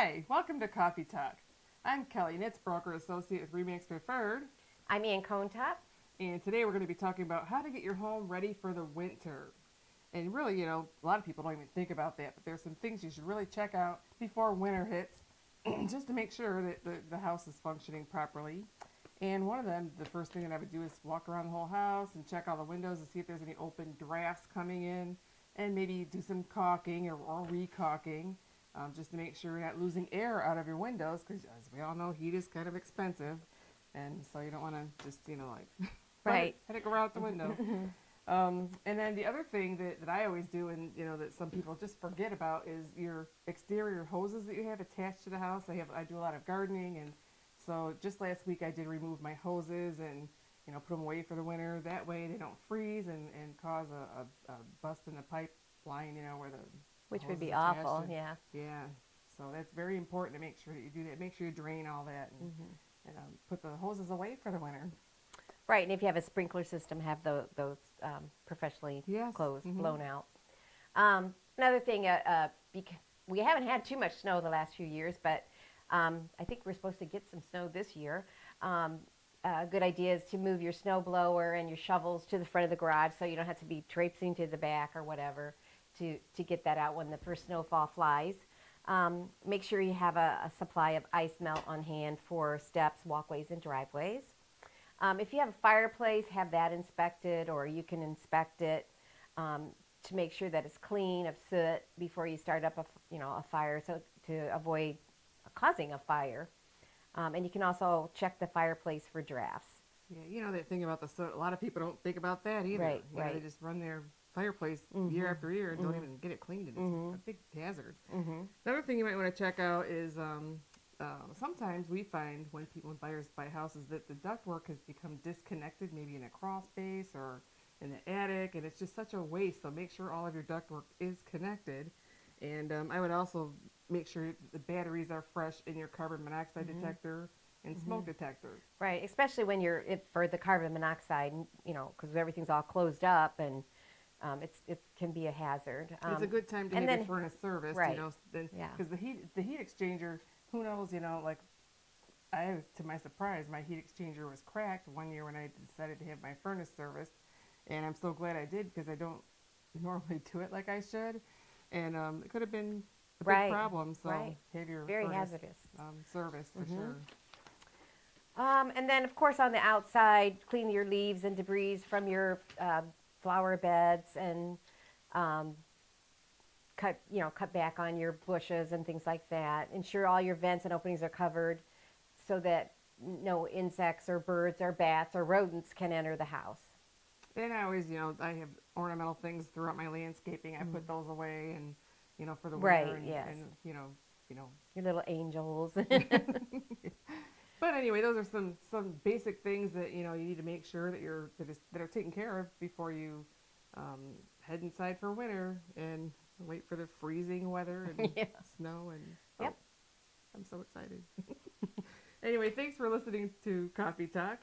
Hi, welcome to Coffee Talk. I'm Kelley Knitz, Broker Associate with Remax Preferred, I'm Ann Conetop. and today we're going to be talking about how to get your home ready for the winter. And really, a lot of people don't even think about that, but there's some things you should really check out before winter hits just to make sure that the house is functioning properly. And one of them, the first thing that I would do is walk around the whole house and check all the windows to see if there's any open drafts coming in, and maybe do some caulking or re-caulking. Just to make sure you're not losing air out of your windows, because as we all know, heat is kind of expensive, and so you don't want to just Right. let it go out the window. And then the other thing that I always do, and that some people just forget about, is your exterior hoses that you have attached to the house. I do a lot of gardening, and so just last week I did remove my hoses and put them away for the winter. That way they don't freeze and cause a bust in the pipeline, where the Which would hose be is attached awful, to. yeah. Yeah, so that's very important to make sure that you do that. Make sure you drain all that and put the hoses away for the winter. Right, and if you have a sprinkler system, have those professionally Yes. closed, Mhm. blown out. Another thing, we haven't had too much snow the last few years, but I think we're supposed to get some snow this year. A good idea is to move your snow blower and your shovels to the front of the garage so you don't have to be traipsing to the back or whatever to get that out when the first snowfall flies. Make sure you have a supply of ice melt on hand for steps, walkways, and driveways. If you have a fireplace, have that inspected, or you can inspect it to make sure that it's clean of soot before you start up a fire, so to avoid causing a fire. And you can also check the fireplace for drafts. Yeah, that thing about the soot. A lot of people don't think about that either. Right, They right. just run their fireplace year after year and don't even get it cleaned, and it's a big hazard. Another thing you might want to check out is sometimes we find when buyers buy houses that the ductwork has become disconnected, maybe in a crawl space or in the attic, and it's just such a waste. So make sure all of your ductwork is connected, and I would also make sure the batteries are fresh in your carbon monoxide detector and smoke detector. Right, especially when for the carbon monoxide, because everything's all closed up and it can be a hazard. It's a good time to have your furnace serviced, right. Yeah. Because the heat exchanger, who knows, to my surprise, my heat exchanger was cracked one year when I decided to have my furnace serviced, and I'm so glad I did, because I don't normally do it like I should, and it could have been a big problem. So have your very furnace hazardous serviced for sure. And then, of course, on the outside, clean your leaves and debris from your flower beds, and cut back on your bushes and things like that. Ensure all your vents and openings are covered so that no insects or birds or bats or rodents can enter the house. And I always, I have ornamental things throughout my landscaping. I put those away, and for the winter, Right, yes. and Your little angels. But anyway, those are some basic things that you need to make sure that that are taken care of before you head inside for winter and wait for the freezing weather and snow and Yep. I'm so excited. Anyway, thanks for listening to Coffee Talk.